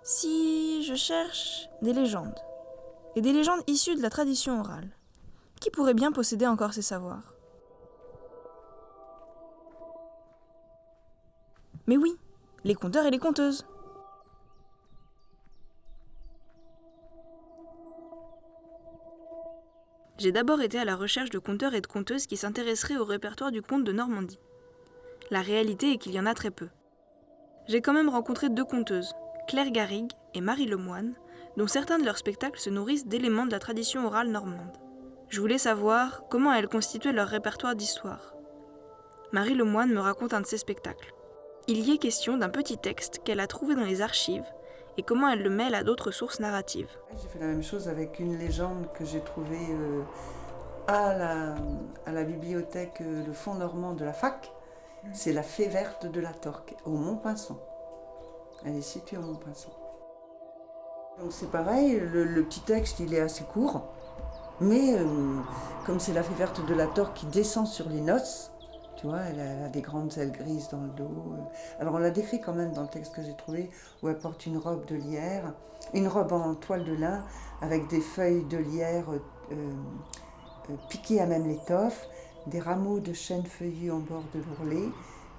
Si je cherche des légendes, et des légendes issues de la tradition orale, qui pourrait bien posséder encore ces savoirs? Mais oui, les conteurs et les conteuses. J'ai d'abord été à la recherche de conteurs et de conteuses qui s'intéresseraient au répertoire du conte de Normandie. La réalité est qu'il y en a très peu. J'ai quand même rencontré 2 conteuses, Claire Garrigue et Marie Lemoine, dont certains de leurs spectacles se nourrissent d'éléments de la tradition orale normande. Je voulais savoir comment elles constituaient leur répertoire d'histoire. Marie Lemoine me raconte un de ses spectacles. Il y est question d'un petit texte qu'elle a trouvé dans les archives et comment elle le mêle à d'autres sources narratives. J'ai fait la même chose avec une légende que j'ai trouvée à la bibliothèque Le Fonds Normand de la fac. C'est la Fée verte de la Torque, au Mont-Pinçon. Elle est située au Mont-Pinçon. Donc c'est pareil, le petit texte il est assez court, mais comme c'est la Fée verte de la Torque qui descend sur les noces, tu vois, elle a des grandes ailes grises dans le dos. Alors on l'a décrit quand même dans le texte que j'ai trouvé, où elle porte une robe de lierre, une robe en toile de lin, avec des feuilles de lierre piquées à même l'étoffe, des rameaux de chêne feuillus en bord de l'ourlet,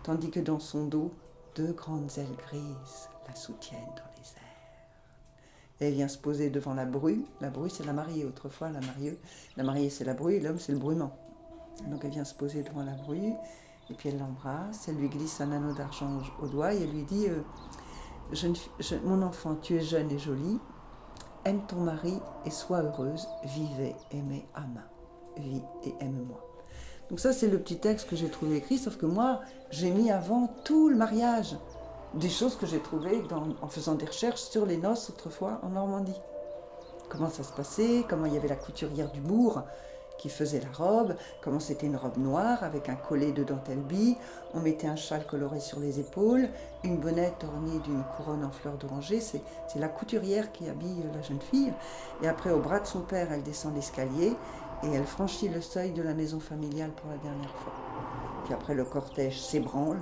tandis que dans son dos, 2 grandes ailes grises la soutiennent dans les airs. Et elle vient se poser devant la bru. La bru, c'est la mariée autrefois, la mariée c'est la bru et l'homme c'est le brumant. Donc elle vient se poser devant la bru, et puis elle l'embrasse, elle lui glisse un anneau d'argent au doigt et elle lui dit mon enfant, tu es jeune et jolie, aime ton mari et sois heureuse, vivez, aimez, ama, vis et aime-moi. Donc ça c'est le petit texte que j'ai trouvé écrit, sauf que moi j'ai mis avant tout le mariage, des choses que j'ai trouvées en faisant des recherches sur les noces autrefois en Normandie. Comment ça se passait, comment il y avait la couturière du bourg qui faisait la robe, comment c'était une robe noire avec un collet de dentelle bille, on mettait un châle coloré sur les épaules, une bonnette ornée d'une couronne en fleurs d'oranger, c'est la couturière qui habille la jeune fille. Et après, au bras de son père, elle descend l'escalier et elle franchit le seuil de la maison familiale pour la dernière fois. Puis après, le cortège s'ébranle,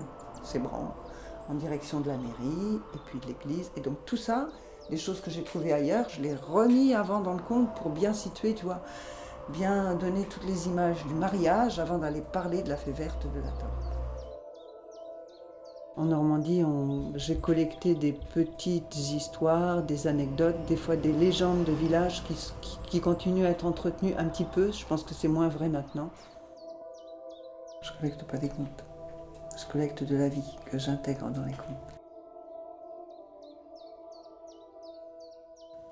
en direction de la mairie et puis de l'église. Et donc tout ça, les choses que j'ai trouvées ailleurs, je les remis avant dans le conte pour bien situer, tu vois, bien donner toutes les images du mariage avant d'aller parler de la Fée verte de la Torque. En Normandie, j'ai collecté des petites histoires, des anecdotes, des fois des légendes de villages qui continuent à être entretenues un petit peu. Je pense que c'est moins vrai maintenant. Je ne collecte pas des contes. Je collecte de la vie que j'intègre dans les contes.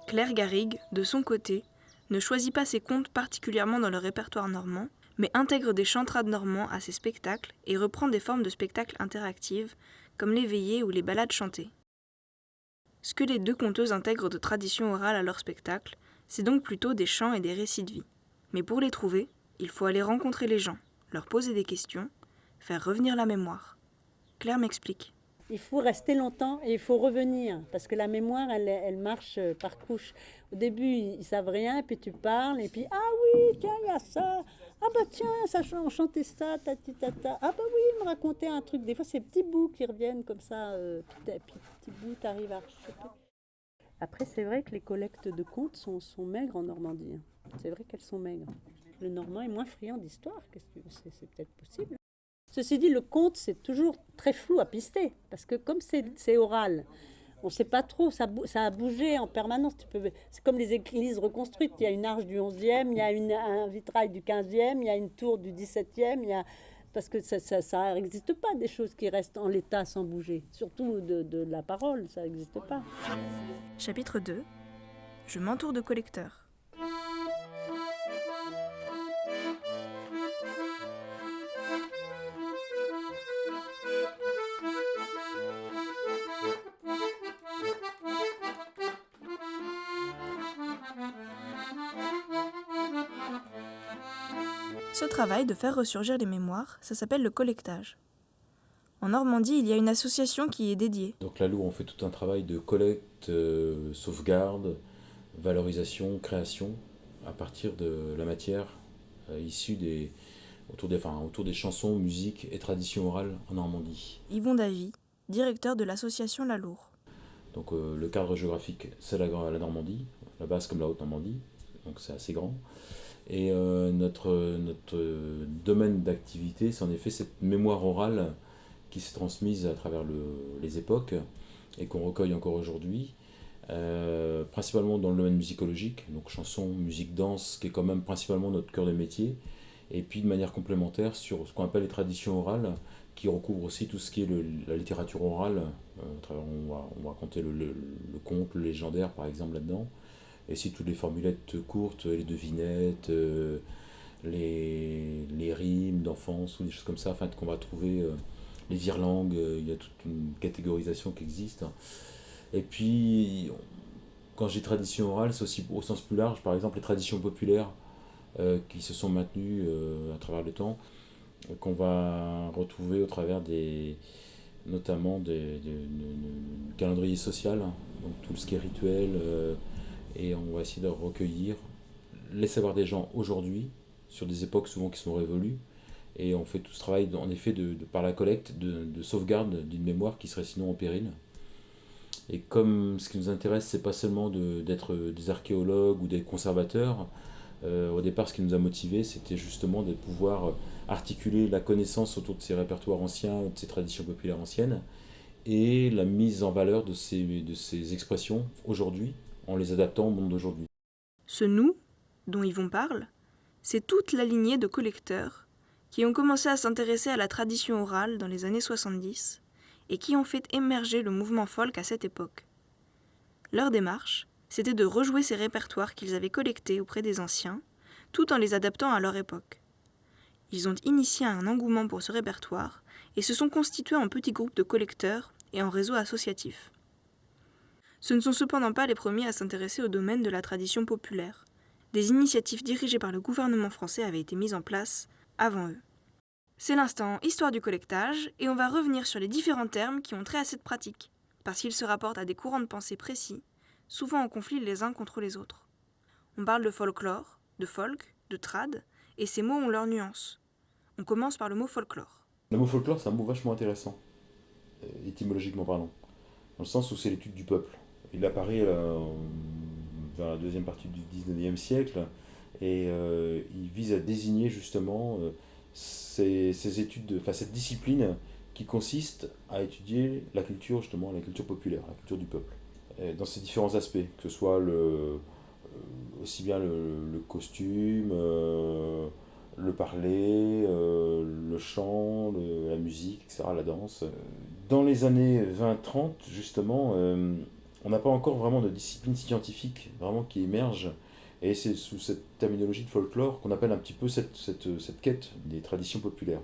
Claire Garrigue, de son côté, ne choisit pas ses contes particulièrement dans le répertoire normand, mais intègre des chantrades normands à ses spectacles et reprend des formes de spectacles interactives, comme les veillées ou les ballades chantées. Ce que les 2 conteuses intègrent de tradition orale à leur spectacle, c'est donc plutôt des chants et des récits de vie. Mais pour les trouver, il faut aller rencontrer les gens, leur poser des questions, faire revenir la mémoire. Claire m'explique. Il faut rester longtemps et il faut revenir parce que la mémoire, elle marche par couches. Au début, ils savent rien, puis tu parles, et puis ah oui, tiens, il y a ça. Ah bah tiens, ça, on chantait ça, tati tata. Ah bah oui, il me racontait un truc. Des fois, c'est petits bouts qui reviennent comme ça, puis petits bouts, t'arrives à choper. Après, c'est vrai que les collectes de contes sont maigres en Normandie. C'est vrai qu'elles sont maigres. Le Normand est moins friand d'histoire, c'est peut-être possible. Ceci dit, le conte, c'est toujours très flou à pister, parce que comme c'est oral, on ne sait pas trop, ça a bougé en permanence. C'est comme les églises reconstruites, il y a une arche du 11e, il y a un vitrail du 15e, il y a une tour du 17e, parce que ça n'existe pas des choses qui restent en l'état sans bouger, surtout de la parole, ça n'existe pas. Chapitre 2. Je m'entoure de collecteurs. Ce travail de faire ressurgir les mémoires, ça s'appelle le collectage. En Normandie, il y a une association qui est dédiée. Donc là, nous, on fait tout un travail de collecte, sauvegarde, valorisation, création, à partir de la matière issue autour des chansons, musique et traditions orales en Normandie. Yvon Davy, directeur de l'association La Lour. Donc le cadre géographique, c'est la Normandie, la basse comme la Haute-Normandie, donc c'est assez grand. Et notre domaine d'activité, c'est en effet cette mémoire orale qui s'est transmise à travers les époques et qu'on recueille encore aujourd'hui, principalement dans le domaine musicologique, donc chanson, musique, danse, qui est quand même principalement notre cœur de métier, et puis de manière complémentaire sur ce qu'on appelle les traditions orales, qui recouvrent aussi tout ce qui est la littérature orale. On va raconter le conte, le légendaire par exemple là-dedans, et aussi toutes les formulettes courtes, les devinettes, les rimes d'enfance ou des choses comme ça, qu'on va trouver, les virelangues, il y a toute une catégorisation qui existe. Et puis, quand j'ai tradition orale, c'est aussi au sens plus large, par exemple les traditions populaires qui se sont maintenues à travers le temps, qu'on va retrouver au travers notamment du calendrier social, hein, donc tout ce qui est rituel, et on va essayer de recueillir les savoirs des gens aujourd'hui, sur des époques souvent qui sont révolues, et on fait tout ce travail en effet par la collecte, de sauvegarde d'une mémoire qui serait sinon en péril. Et comme ce qui nous intéresse, c'est pas seulement d'être des archéologues ou des conservateurs, au départ, ce qui nous a motivés, c'était justement de pouvoir articuler la connaissance autour de ces répertoires anciens, de ces traditions populaires anciennes, et la mise en valeur de ces expressions aujourd'hui, en les adaptant au monde d'aujourd'hui. Ce nous, dont Yvon parle, c'est toute la lignée de collecteurs qui ont commencé à s'intéresser à la tradition orale dans les années 70 et qui ont fait émerger le mouvement folk à cette époque. Leur démarche, c'était de rejouer ces répertoires qu'ils avaient collectés auprès des anciens, tout en les adaptant à leur époque. Ils ont initié un engouement pour ce répertoire et se sont constitués en petits groupes de collecteurs et en réseaux associatifs. Ce ne sont cependant pas les premiers à s'intéresser au domaine de la tradition populaire. Des initiatives dirigées par le gouvernement français avaient été mises en place avant eux. C'est l'instant histoire du collectage et on va revenir sur les différents termes qui ont trait à cette pratique, parce qu'ils se rapportent à des courants de pensée précis, souvent en conflit les uns contre les autres. On parle de folklore, de folk, de trad, et ces mots ont leurs nuances. On commence par le mot folklore. Le mot folklore, c'est un mot vachement intéressant, étymologiquement parlant, dans le sens où c'est l'étude du peuple. Il apparaît vers la deuxième partie du 19e siècle, et il vise à désigner justement ces études, cette discipline qui consiste à étudier la culture, justement, la culture populaire, la culture du peuple, dans ses différents aspects, que ce soit aussi bien le costume, le parler, le chant, la musique, etc., la danse. Dans les années 20-30, justement, on n'a pas encore vraiment de discipline scientifique vraiment qui émerge, et c'est sous cette terminologie de folklore qu'on appelle un petit peu cette quête des traditions populaires.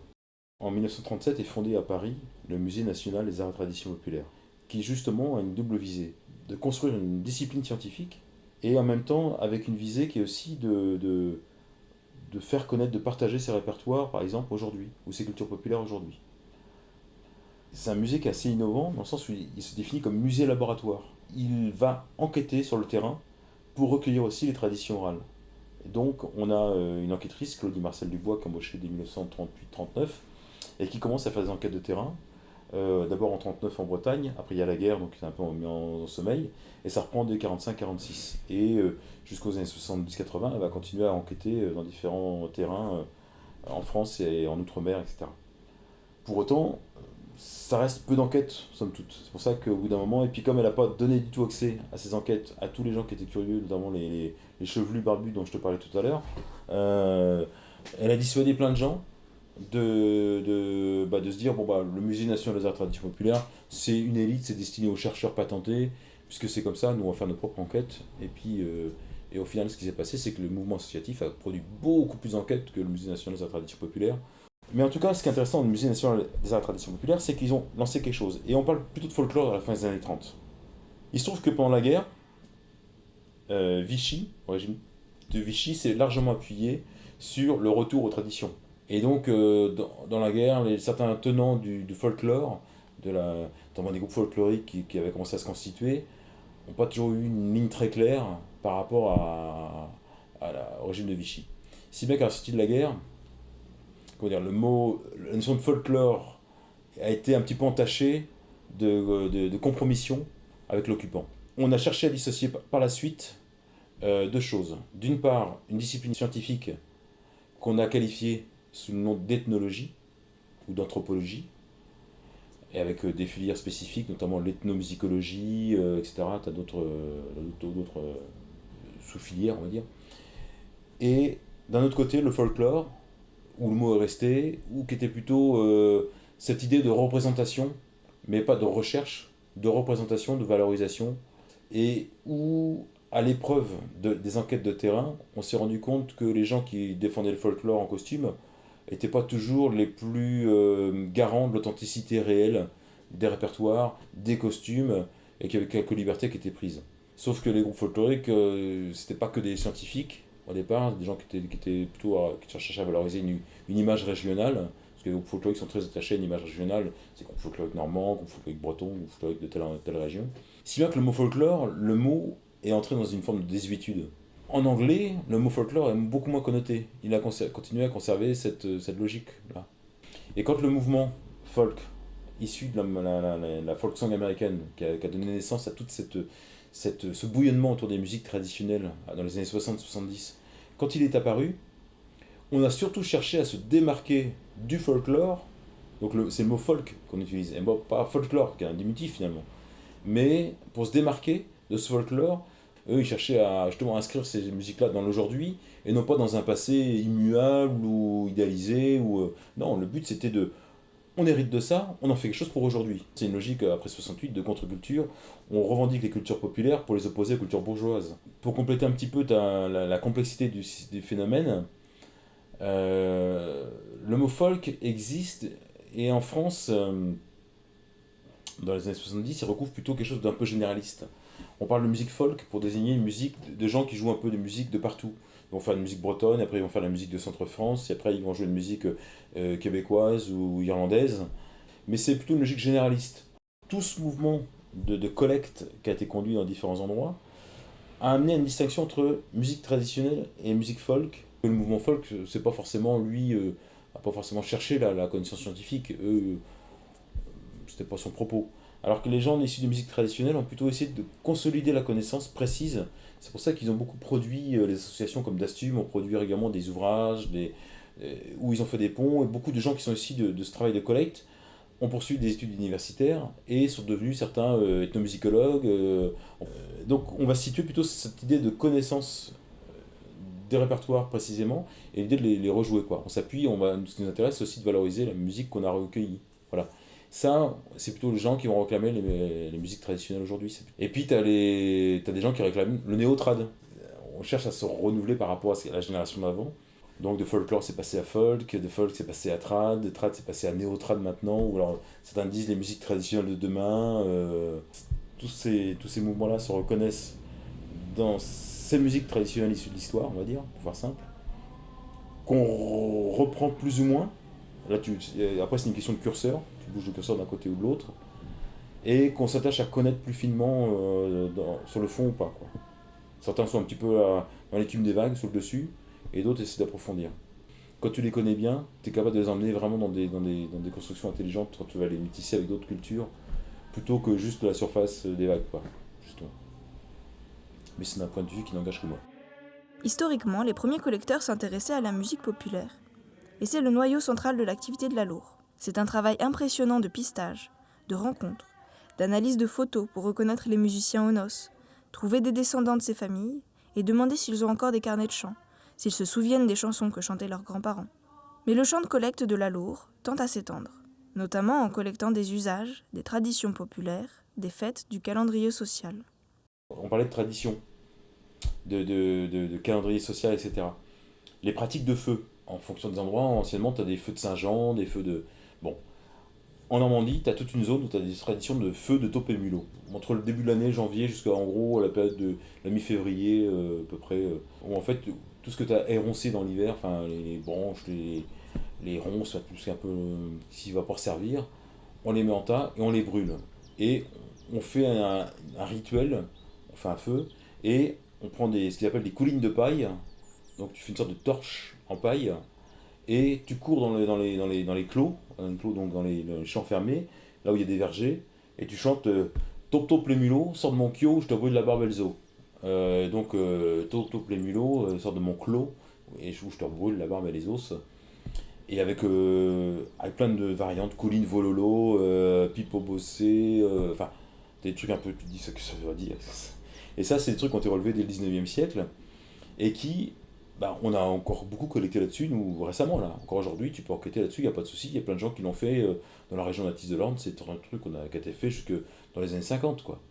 En 1937 est fondé à Paris le Musée national des arts et traditions populaires, qui justement a une double visée, de construire une discipline scientifique, et en même temps avec une visée qui est aussi de faire connaître, de partager ces répertoires, par exemple, aujourd'hui, ou ces cultures populaires aujourd'hui. C'est un musée qui est assez innovant, dans le sens où il se définit comme musée laboratoire. Il va enquêter sur le terrain pour recueillir aussi les traditions orales. Et donc, on a une enquêtrice, Claudie Marcel Dubois, qui est embauchée dès 1938-39, et qui commence à faire des enquêtes de terrain, d'abord en 1939 en Bretagne, après il y a la guerre, donc c'est un peu mis en sommeil, et ça reprend dès 1945-1946. Et jusqu'aux années 70-80, elle va continuer à enquêter dans différents terrains en France et en Outre-mer, etc. Pour autant, ça reste peu d'enquêtes, somme toute. C'est pour ça qu'au bout d'un moment, et puis comme elle n'a pas donné du tout accès à ces enquêtes à tous les gens qui étaient curieux, notamment les chevelus barbus dont je te parlais tout à l'heure, elle a dissuadé plein de gens de se dire le Musée national des arts et traditions populaires, c'est une élite, c'est destiné aux chercheurs patentés, puisque c'est comme ça, nous on va faire nos propres enquêtes. Et puis, et au final, ce qui s'est passé, c'est que le mouvement associatif a produit beaucoup plus d'enquêtes que le Musée national des arts et traditions populaires. Mais en tout cas, ce qui est intéressant dans le Musée national des arts et traditions populaires, c'est qu'ils ont lancé quelque chose. Et on parle plutôt de folklore à la fin des années 30. Il se trouve que pendant la guerre, Vichy, le régime de Vichy, s'est largement appuyé sur le retour aux traditions. Et donc, dans la guerre, certains tenants du folklore, notamment des groupes folkloriques qui avaient commencé à se constituer, n'ont pas toujours eu une ligne très claire par rapport au régime de Vichy. Si bien qu'à la sortie de la guerre, la notion de folklore a été un petit peu entachée de compromission avec l'occupant. On a cherché à dissocier par la suite deux choses. D'une part, une discipline scientifique qu'on a qualifiée sous le nom d'ethnologie ou d'anthropologie, et avec des filières spécifiques, notamment l'ethnomusicologie, etc. Tu as d'autres sous-filières, on va dire. Et d'un autre côté, le folklore, où le mot est resté, ou qui était plutôt cette idée de représentation, mais pas de recherche, de représentation, de valorisation, et où, à l'épreuve des enquêtes de terrain, on s'est rendu compte que les gens qui défendaient le folklore en costume n'étaient pas toujours les plus garants de l'authenticité réelle des répertoires, des costumes, et qu'il y avait quelques libertés qui étaient prises. Sauf que les groupes folkloriques, c'était pas que des scientifiques, au départ, des gens qui étaient plutôt qui cherchaient à valoriser une image régionale, parce que les groupes folkloriques sont très attachés à une image régionale, c'est groupe folklorique normand, groupe folklorique breton, groupe folklorique de telle région. Si bien que le mot folklore, le mot est entré dans une forme de désuétude. En anglais, le mot folklore est beaucoup moins connoté. Il a continué à conserver cette logique-là. Et quand le mouvement folk, issu de la folk song américaine, qui a donné naissance à toute ce bouillonnement autour des musiques traditionnelles dans les années 60-70, quand il est apparu, on a surtout cherché à se démarquer du folklore, donc c'est le mot folk qu'on utilise, et pas folklore, qui est un diminutif finalement, mais pour se démarquer de ce folklore, eux ils cherchaient à justement inscrire ces musiques-là dans l'aujourd'hui, et non pas dans un passé immuable ou idéalisé, non, le but c'était on hérite de ça, on en fait quelque chose pour aujourd'hui. C'est une logique, après 68, de contre-culture. On revendique les cultures populaires pour les opposer aux cultures bourgeoises. Pour compléter un petit peu la complexité du phénomène, le mot folk existe, et en France, dans les années 70, il recouvre plutôt quelque chose d'un peu généraliste. On parle de musique folk pour désigner une musique de gens qui jouent un peu de musique de partout. Ils vont faire une musique bretonne, après ils vont faire la musique de Centre-France, et après ils vont jouer une musique québécoise ou irlandaise. Mais c'est plutôt une logique généraliste. Tout ce mouvement de collecte qui a été conduit dans différents endroits a amené à une distinction entre musique traditionnelle et musique folk. Le mouvement folk, c'est pas forcément a pas forcément cherché la connaissance scientifique. C'était pas son propos. Alors que les gens issus de musique traditionnelle ont plutôt essayé de consolider la connaissance précise. C'est pour ça qu'ils ont beaucoup produit, les associations comme Dastum ont produit régulièrement des ouvrages, où ils ont fait des ponts, et beaucoup de gens qui sont issus de ce travail de collecte ont poursuivi des études universitaires et sont devenus certains ethnomusicologues. Donc on va situer plutôt cette idée de connaissance des répertoires précisément, et l'idée de les rejouer, quoi. On s'appuie, ce qui nous intéresse, c'est aussi de valoriser la musique qu'on a recueillie. Voilà. Ça, c'est plutôt les gens qui vont réclamer les musiques traditionnelles aujourd'hui. Et puis, t'as des gens qui réclament le néo-trad. On cherche à se renouveler par rapport à la génération d'avant. Donc, de folklore, c'est passé à folk, de folk, c'est passé à trad, de trad, c'est passé à néo-trad maintenant, ou alors certains disent les musiques traditionnelles de demain. Tous ces mouvements-là se reconnaissent dans ces musiques traditionnelles issues de l'histoire, on va dire, pour faire simple, qu'on reprend plus ou moins. Là, après, c'est une question de curseur. Tu bouges le curseur d'un côté ou de l'autre. Et qu'on s'attache à connaître plus finement sur le fond ou pas, quoi. Certains sont un petit peu dans l'écume des vagues, sur le dessus, et d'autres essaient d'approfondir. Quand tu les connais bien, tu es capable de les emmener vraiment dans des constructions intelligentes quand tu vas les métisser avec d'autres cultures, plutôt que juste la surface des vagues, quoi. Justement. Mais c'est un point de vue qui n'engage que moi. Historiquement, les premiers collecteurs s'intéressaient à la musique populaire. Et c'est le noyau central de l'activité de la Lour. C'est un travail impressionnant de pistage, de rencontres, d'analyse de photos pour reconnaître les musiciens aux noces, trouver des descendants de ces familles et demander s'ils ont encore des carnets de chants, s'ils se souviennent des chansons que chantaient leurs grands-parents. Mais le champ de collecte de la Lour tend à s'étendre, notamment en collectant des usages, des traditions populaires, des fêtes du calendrier social. On parlait de tradition, de calendrier social, etc. Les pratiques de feu, en fonction des endroits, anciennement, tu as des feux de Saint-Jean, des feux de... Bon. En Normandie, tu as toute une zone où tu as des traditions de feux de taupe et mulot. Entre le début de l'année, janvier, jusqu'à en gros la période de la mi-février, à peu près, où en fait, tout ce que tu as éroncé dans l'hiver, enfin les branches, les ronces, tout ce qui est un peu qui va pour servir, on les met en tas et on les brûle. Et on fait un rituel, on fait un feu, et on prend ce qu'ils appellent des coulines de paille. Donc tu fais une sorte de torche en paille, et tu cours dans les clos, donc dans les champs fermés, là où il y a des vergers, et tu chantes Top top les mulots, sors de mon kio, je te brûle la barbe et les os. Top top les mulots, sors de mon clos, et je te brûle la barbe et les os. Et avec plein de variantes, Couline Vololo, Pipo Bossé, enfin, des trucs un peu, tu te dis ce que ça veut dire. Et ça, c'est des trucs qui ont été relevés dès le 19e siècle, et on a encore beaucoup collecté là-dessus, nous, récemment, là. Encore aujourd'hui, tu peux enquêter là-dessus, il n'y a pas de souci, il y a plein de gens qui l'ont fait dans la région d'Atis de l'Orne, c'est un truc qui a été fait jusque dans les années 50, quoi.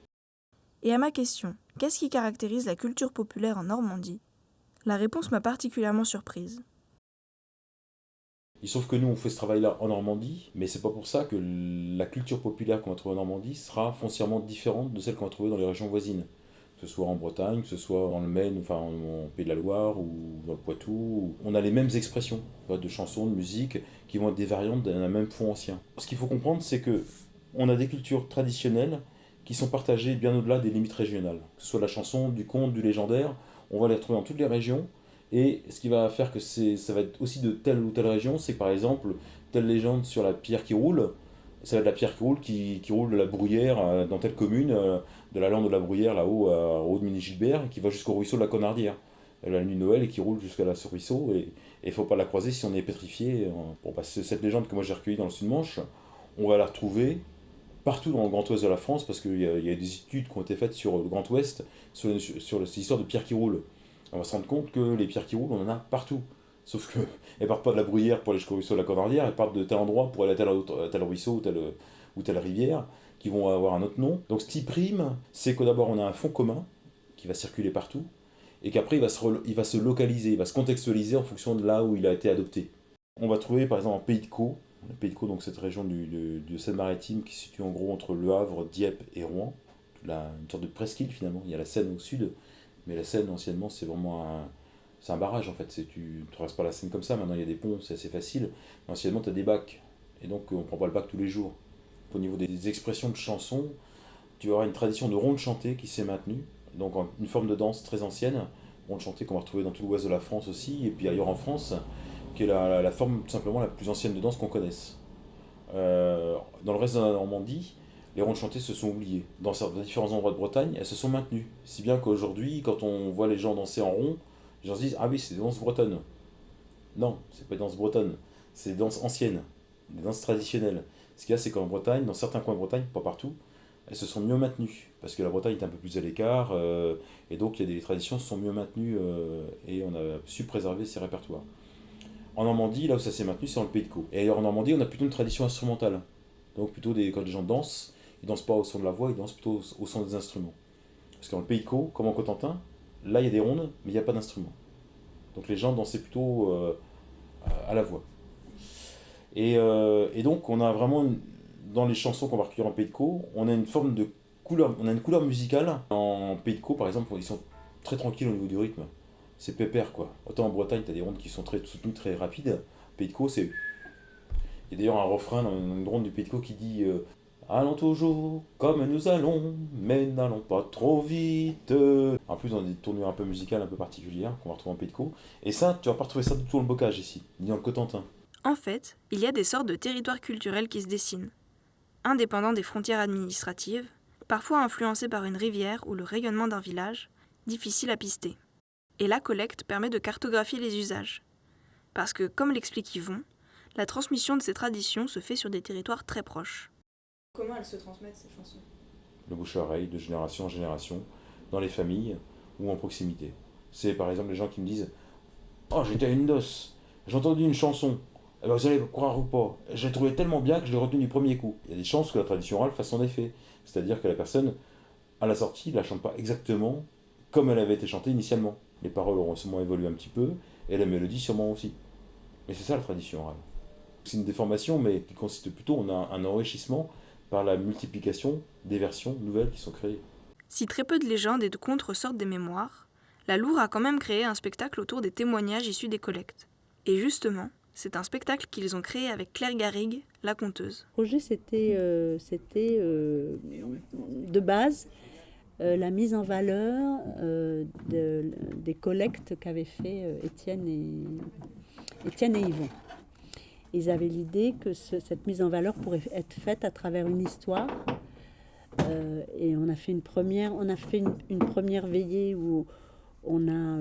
Et à ma question, qu'est-ce qui caractérise la culture populaire en Normandie? La réponse m'a particulièrement surprise. Il se trouve que nous, on fait ce travail-là en Normandie, mais c'est pas pour ça que la culture populaire qu'on va trouver en Normandie sera foncièrement différente de celle qu'on va trouver dans les régions voisines. Que ce soit en Bretagne, que ce soit dans le Maine, enfin en Pays de la Loire ou dans le Poitou. On a les mêmes expressions de chansons, de musique, qui vont être des variantes d'un même fond ancien. Ce qu'il faut comprendre, c'est que on a des cultures traditionnelles qui sont partagées bien au-delà des limites régionales. Que ce soit la chanson, du conte, du légendaire, on va les retrouver dans toutes les régions. Et ce qui va faire que ça va être aussi de telle ou telle région, c'est que par exemple, telle légende sur la pierre qui roule, ça va être la pierre qui roule de la Bruyère dans telle commune, de la lande de la Bruyère là-haut, au haut de Mini-Gilbert, qui va jusqu'au ruisseau de la Conardière. Elle a la nuit de Noël et qui roule jusqu'à ce ruisseau, et il ne faut pas la croiser si on est pétrifié. Cette légende que moi j'ai recueillie dans le Sud-Manche, on va la retrouver partout dans le Grand Ouest de la France, parce qu'il y a des études qui ont été faites sur le Grand Ouest, sur l'histoire de pierres qui roulent. On va se rendre compte que les pierres qui roulent, on en a partout. Sauf qu'elles ne partent pas de la Bruyère pour aller jusqu'au ruisseau de la Conardière, elles partent de tel endroit pour aller à tel ruisseau ou telle rivière, qui vont avoir un autre nom. Donc ce qui prime, c'est que d'abord on a un fond commun qui va circuler partout, et qu'après il va se localiser, il va se contextualiser en fonction de là où il a été adopté. On va trouver par exemple en Pays de Caux, donc cette région de Seine-Maritime qui se situe en gros entre Le Havre, Dieppe et Rouen, une sorte de presqu'île finalement. Il y a la Seine au sud, mais la Seine anciennement c'est vraiment un barrage en fait. Tu ne traverses pas la Seine comme ça, maintenant il y a des ponts, c'est assez facile. Mais anciennement tu as des bacs, et donc on ne prend pas le bac tous les jours. Au niveau des expressions de chansons, tu auras une tradition de ronde chantée qui s'est maintenue, donc une forme de danse très ancienne, ronde chantée qu'on va retrouver dans tout l'ouest de la France aussi, et puis ailleurs en France, qui est la forme tout simplement la plus ancienne de danse qu'on connaisse. Dans le reste de la Normandie, les rondes chantées se sont oubliées. Dans différents endroits de Bretagne, elles se sont maintenues. Si bien qu'aujourd'hui, quand on voit les gens danser en rond, les gens se disent « Ah oui, c'est des danses bretonnes ». Non, c'est pas des danses bretonnes, c'est des danses anciennes, des danses traditionnelles. Ce qu'il y a, c'est qu'en Bretagne, dans certains coins de Bretagne, pas partout, elles se sont mieux maintenues. Parce que la Bretagne est un peu plus à l'écart, et donc il y a des traditions qui sont mieux maintenues, et on a su préserver ces répertoires. En Normandie, là où ça s'est maintenu, c'est dans le Pays de Caux. Et ailleurs en Normandie, on a plutôt une tradition instrumentale. Donc plutôt quand les gens dansent, ils dansent pas au son de la voix, ils dansent plutôt au son des instruments. Parce que dans le Pays de Caux, comme en Cotentin, là il y a des rondes, mais il n'y a pas d'instruments. Donc les gens dansaient plutôt à la voix. Et donc on a vraiment, dans les chansons qu'on va recueillir en Pays de Caux, on a une forme de couleur, on a une couleur musicale. En Pays de Caux, par exemple, ils sont très tranquilles au niveau du rythme. C'est pépère quoi. Autant en Bretagne, tu as des rondes qui sont très soutenues, très rapides. Pays de Caux, c'est. Il y a d'ailleurs un refrain dans une ronde du Pays de Caux qui dit allons toujours comme nous allons, mais n'allons pas trop vite. En plus, on a des tournures un peu musicales, un peu particulières qu'on va retrouver en Pays de Caux. Et ça, tu vas pas retrouver ça du tout dans le bocage ici, ni dans le Cotentin. En fait, il y a des sortes de territoires culturels qui se dessinent, indépendants des frontières administratives, parfois influencés par une rivière ou le rayonnement d'un village, difficile à pister. Et la collecte permet de cartographier les usages. Parce que, comme l'explique Yvon, la transmission de ces traditions se fait sur des territoires très proches. Comment elles se transmettent, ces chansons ? Le bouche à oreille, de génération en génération, dans les familles ou en proximité. C'est par exemple les gens qui me disent « Oh, j'étais à une noce, j'ai entendu une chanson, eh ben, vous allez croire ou pas, j'ai trouvé tellement bien que je l'ai retenue du premier coup. » Il y a des chances que la tradition orale fasse son effet. C'est-à-dire que la personne, à la sortie, ne la chante pas exactement comme elle avait été chantée initialement. Les paroles auront sûrement évolué un petit peu, et la mélodie sûrement aussi. Mais c'est ça la tradition orale. C'est une déformation, mais qui consiste plutôt en un enrichissement par la multiplication des versions nouvelles qui sont créées. Si très peu de légendes et de contes ressortent des mémoires, la Loure a quand même créé un spectacle autour des témoignages issus des collectes. Et justement, c'est un spectacle qu'ils ont créé avec Claire Garrigue, la conteuse. Le projet, c'était de base la mise en valeur des collectes qu'avaient fait Étienne et Yvon. Ils avaient l'idée que cette mise en valeur pourrait être faite à travers une histoire Et on a fait une première veillée où on a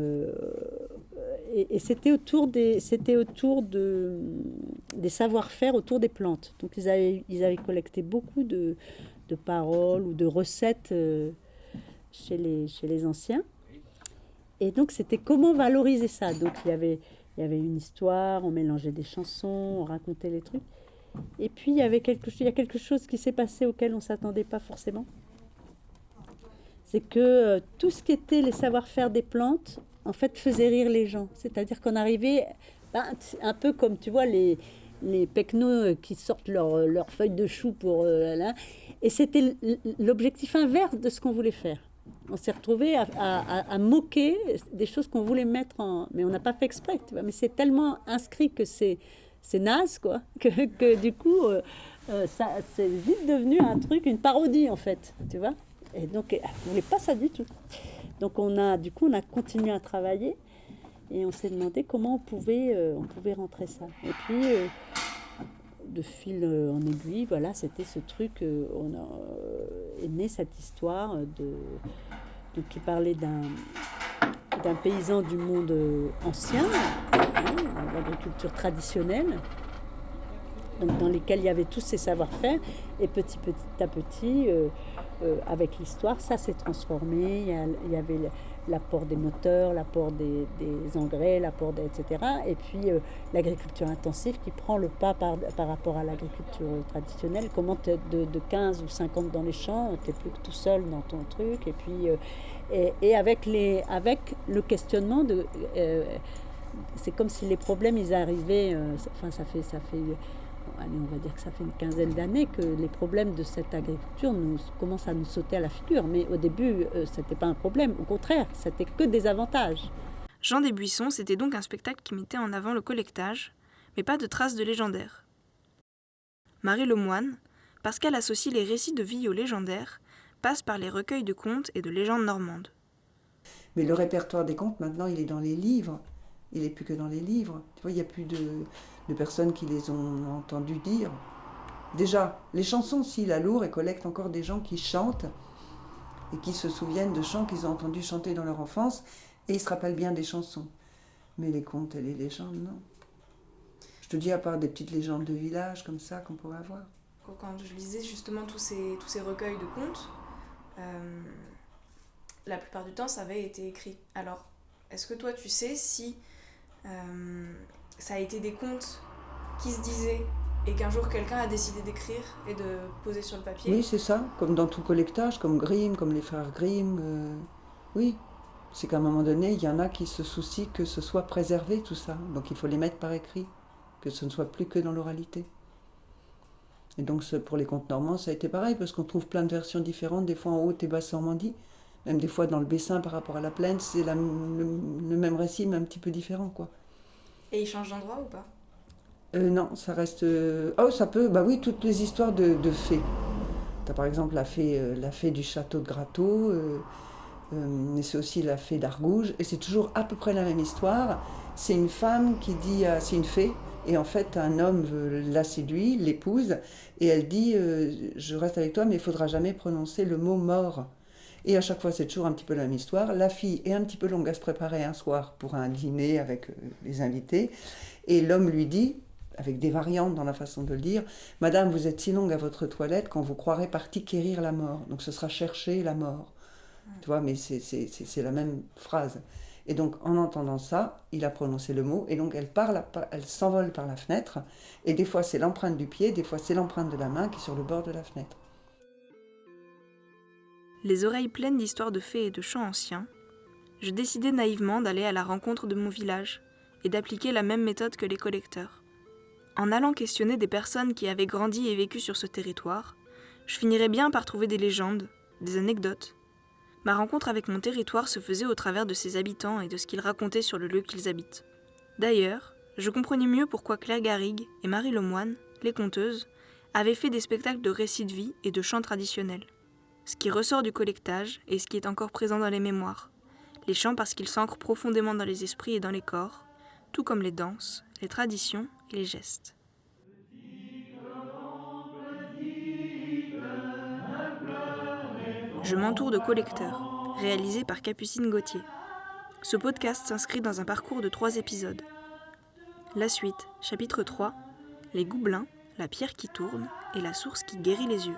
et c'était autour des savoir-faire autour des plantes. Donc ils avaient collecté beaucoup de paroles ou de recettes chez les anciens. Et donc c'était comment valoriser ça. Donc il y avait une histoire, on mélangeait des chansons, on racontait les trucs. Et puis il y a quelque chose qui s'est passé auquel on ne s'attendait pas forcément. C'est que tout ce qui était les savoir-faire des plantes, en fait, faisait rire les gens. C'est-à-dire qu'on arrivait, un peu comme, tu vois, les pecnos qui sortent leurs feuilles de chou pour... là. Et c'était l'objectif inverse de ce qu'on voulait faire. On s'est retrouvés à moquer des choses qu'on voulait mettre en... Mais on n'a pas fait exprès, tu vois. Mais c'est tellement inscrit que c'est naze, quoi, que du coup, ça, c'est vite devenu un truc, une parodie, en fait, tu vois. Et donc, on ne voulait pas ça du tout. Donc, on a continué à travailler et on s'est demandé comment on pouvait rentrer ça. Et puis, de fil en aiguille, voilà, c'était ce truc, est née cette histoire donc, qui parlait d'un paysan du monde ancien, l'agriculture traditionnelle, donc dans lesquels il y avait tous ces savoir-faire, et petit à petit, avec l'histoire, ça s'est transformé. Il y avait l'apport des moteurs, l'apport des engrais, etc. Et puis l'agriculture intensive qui prend le pas par rapport à l'agriculture traditionnelle. Comment de 15 ou 50 dans les champs, tu n'es plus que tout seul dans ton truc. Et puis et avec le questionnement de... c'est comme si les problèmes, ils arrivaient... ça fait allez, on va dire que ça fait une quinzaine d'années que les problèmes de cette agriculture commencent à nous sauter à la figure. Mais au début, c'était pas un problème. Au contraire, c'était que des avantages. Jean des Buissons, c'était donc un spectacle qui mettait en avant le collectage, mais pas de traces de légendaire. Marie Lemoine, parce qu'elle associe les récits de vie aux légendaires, passe par les recueils de contes et de légendes normandes. Mais le répertoire des contes, maintenant, il est dans les livres. Il n'est plus que dans les livres. Tu vois, il n'y a plus de personnes qui les ont entendues dire. Déjà, les chansons, si, la Loure, elle collecte encore des gens qui chantent et qui se souviennent de chants qu'ils ont entendus chanter dans leur enfance et ils se rappellent bien des chansons. Mais les contes et les légendes, non. Je te dis, à part des petites légendes de village comme ça qu'on pourrait avoir. Quand je lisais justement tous ces recueils de contes, la plupart du temps, ça avait été écrit. Alors, est-ce que toi, tu sais si ça a été des contes qui se disaient et qu'un jour quelqu'un a décidé d'écrire et de poser sur le papier? Oui, c'est ça, comme dans tout collectage, comme Grimm, comme les frères Grimm. Oui, c'est qu'à un moment donné, il y en a qui se soucient que ce soit préservé, tout ça. Donc il faut les mettre par écrit, que ce ne soit plus que dans l'oralité. Et donc pour les contes normands, ça a été pareil, parce qu'on trouve plein de versions différentes, des fois en Haute et Basse Normandie. Même des fois dans le Bessin par rapport à la Plaine, c'est le même récit, mais un petit peu différent, quoi. Et ils changent d'endroit ou pas? Non, ça reste... Oh, ça peut... Bah oui, toutes les histoires de fées. T'as par exemple la fée du château de Gratteau, mais c'est aussi la fée d'Argouges, et c'est toujours à peu près la même histoire. C'est une femme qui dit... c'est une fée, et en fait un homme la séduit, l'épouse, et elle dit je reste avec toi, mais il ne faudra jamais prononcer le mot mort. Et à chaque fois, c'est toujours un petit peu la même histoire. La fille est un petit peu longue à se préparer un soir pour un dîner avec les invités. Et l'homme lui dit, avec des variantes dans la façon de le dire, « Madame, vous êtes si longue à votre toilette qu'on vous croirait partie quérir la mort. » Donc ce sera chercher la mort. Tu vois, mais c'est la même phrase. Et donc, en entendant ça, il a prononcé le mot. Et donc, elle s'envole par la fenêtre. Et des fois, c'est l'empreinte du pied, des fois, c'est l'empreinte de la main qui est sur le bord de la fenêtre. Les oreilles pleines d'histoires de fées et de chants anciens, je décidai naïvement d'aller à la rencontre de mon village et d'appliquer la même méthode que les collecteurs. En allant questionner des personnes qui avaient grandi et vécu sur ce territoire, je finirais bien par trouver des légendes, des anecdotes. Ma rencontre avec mon territoire se faisait au travers de ses habitants et de ce qu'ils racontaient sur le lieu qu'ils habitent. D'ailleurs, je comprenais mieux pourquoi Claire Garrigue et Marie Lemoine, les conteuses, avaient fait des spectacles de récits de vie et de chants traditionnels. Ce qui ressort du collectage et ce qui est encore présent dans les mémoires. Les chants parce qu'ils s'ancrent profondément dans les esprits et dans les corps, tout comme les danses, les traditions et les gestes. Je m'entoure de collecteurs, réalisé par Capucine Gauthier. Ce podcast s'inscrit dans un parcours de 3 épisodes. La suite, chapitre 3, les Goublins, la pierre qui tourne et la source qui guérit les yeux.